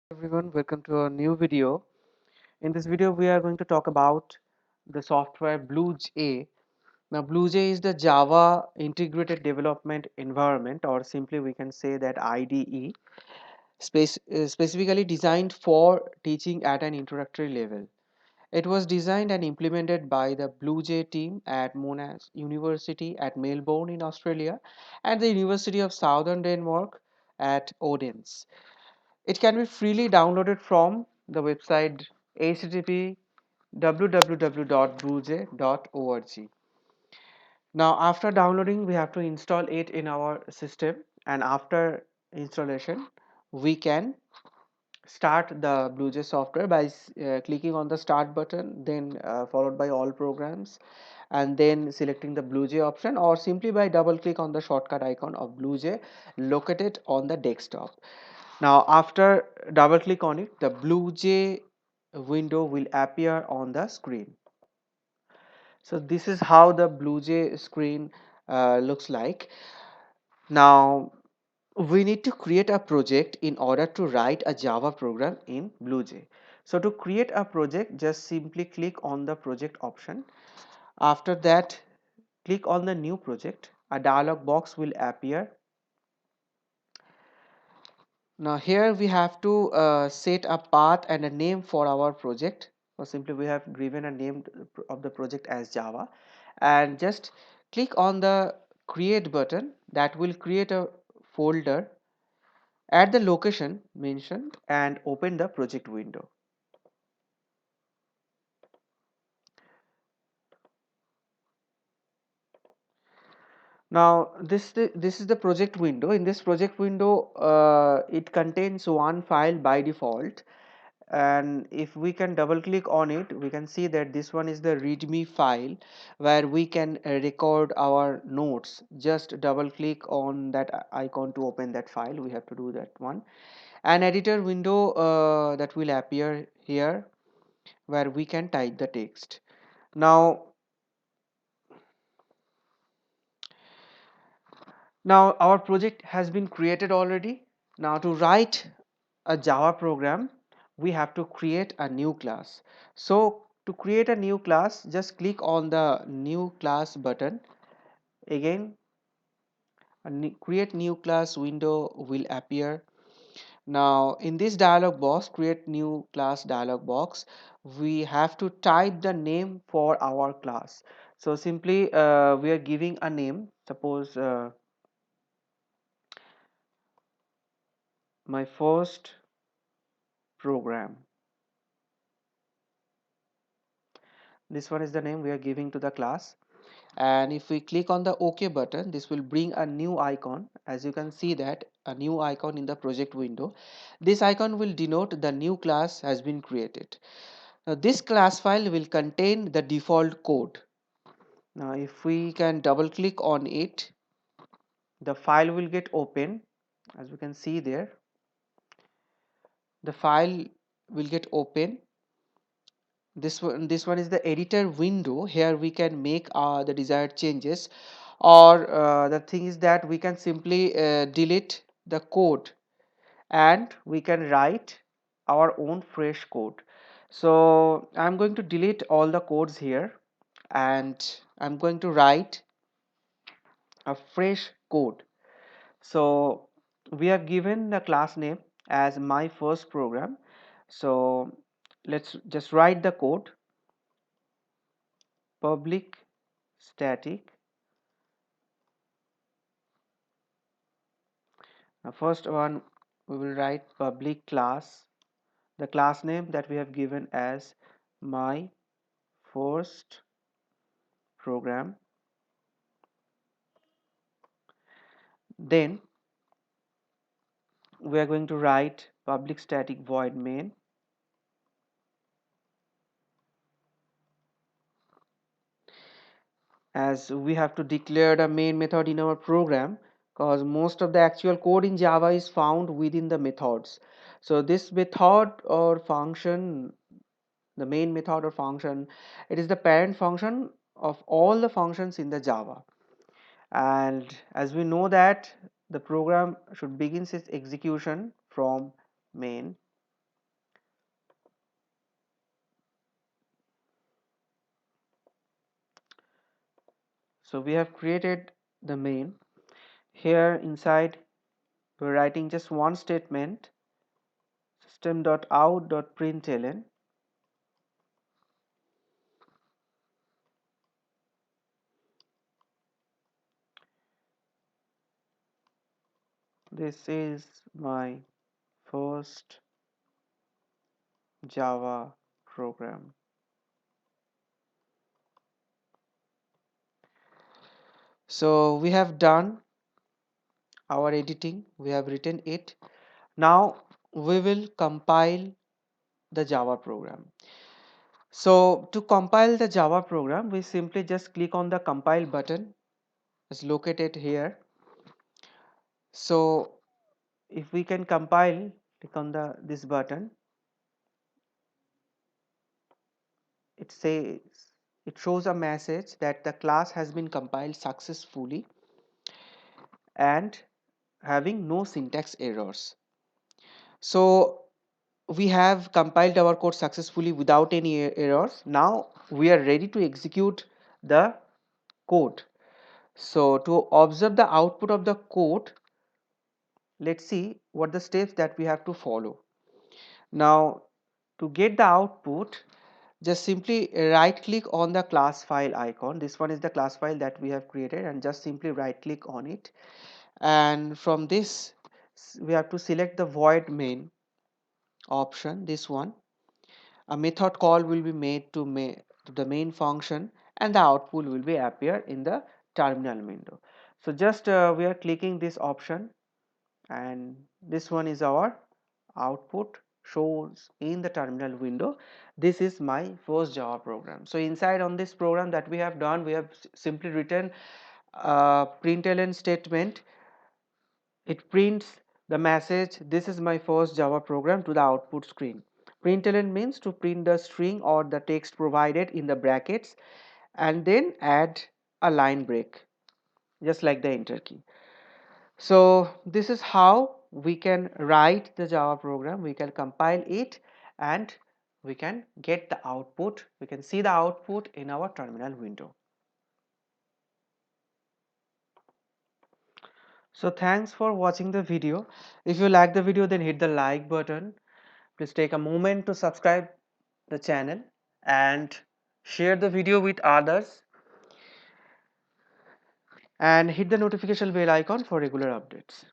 Everyone, welcome to a new video. In this video, we are going to talk about the software BlueJ. Now, BlueJ is the Java Integrated Development Environment, or simply we can say that IDE, specifically designed for teaching at an introductory level. It was designed and implemented by the BlueJ team at Monash University at Melbourne in Australia and the University of Southern Denmark at Odense. It can be freely downloaded from the website http www.bluej.org. Now, after downloading, we have to install it in our system, and after installation, we can start the BlueJ software by clicking on the start button, then followed by all programs, and then selecting the BlueJ option, or simply by double click on the shortcut icon of BlueJ located on the desktop. Now, after double click on it, the BlueJ window will appear on the screen. So this is how the BlueJ screen looks like. Now, we need to create a project in order to write a Java program in BlueJ. So to create a project, just simply click on the project option. After that, click on the new project. A dialog box will appear. Now here we have to set a path and a name for our project, or simply we have given a name of the project as Java, and just click on the create button. That will create a folder at the location mentioned and open the project window. Now this is the project window. In this project window, it contains one file by default, and if we can double click on it, we can see that this one is the readme file where we can record our notes. Just double click on that icon to open that file. We have to do that one. An editor window that will appear here where we can type the text. Now our project has been created already. Now to write a Java program, we have to create a new class. So to create a new class, just click on the new class button. Again, a create new class window will appear. Now in this dialog box, create new class dialog box, we have to type the name for our class. So simply we are giving a name. Suppose my first program. This one is the name we are giving to the class, and if we click on the OK button, this will bring a new icon. As you can see that a new icon in the project window. This icon will denote the new class has been created. Now this class file will contain the default code. Now if we can double click on it, the file will get open. As we can see there, the file will get open. This one is the editor window. Here we can make the desired changes, or the thing is that we can simply delete the code and we can write our own fresh code. So I'm going to delete all the codes here and I'm going to write a fresh code. So we have given the class name as my first program. So let's just write the code. Public static. Now first one, we will write public class, the class name that we have given as my first program. Then we are going to write public static void main, as we have to declare the main method in our program, because most of the actual code in Java is found within the methods. So this method or function, the main method or function, it is the parent function of all the functions in the Java. And as we know that the program should begin its execution from main. So we have created the main. Here inside we're writing just one statement, system.out.println. This is my first Java program. So we have done our editing, we have written it. Now we will compile the Java program. So to compile the Java program, we simply just click on the compile button. It's located here. So if we can compile, click on this button. It says, it shows a message that the class has been compiled successfully and having no syntax errors. So we have compiled our code successfully without any errors. Now we are ready to execute the code. So to observe the output of the code, let's see what the steps that we have to follow. Now to get the output, just simply right click on the class file icon. This one is the class file that we have created, and just simply right click on it, and from this we have to select the void main option, this one. A method call will be made to the main function, and the output will be appear in the terminal window. So just we are clicking this option, and this one is our output shows in the terminal window. This is my first Java program. So inside on this program that we have done, we have simply written a println statement. It prints the message, this is my first Java program, to the output screen. Println means to print the string or the text provided in the brackets, and then add a line break just like the enter key. So this is how we can write the Java program. We can compile it and we can get the output. We can see the output in our terminal window. So thanks for watching the video. If you like the video, then hit the like button. Please take a moment to subscribe the channel and share the video with others, and hit the notification bell icon for regular updates.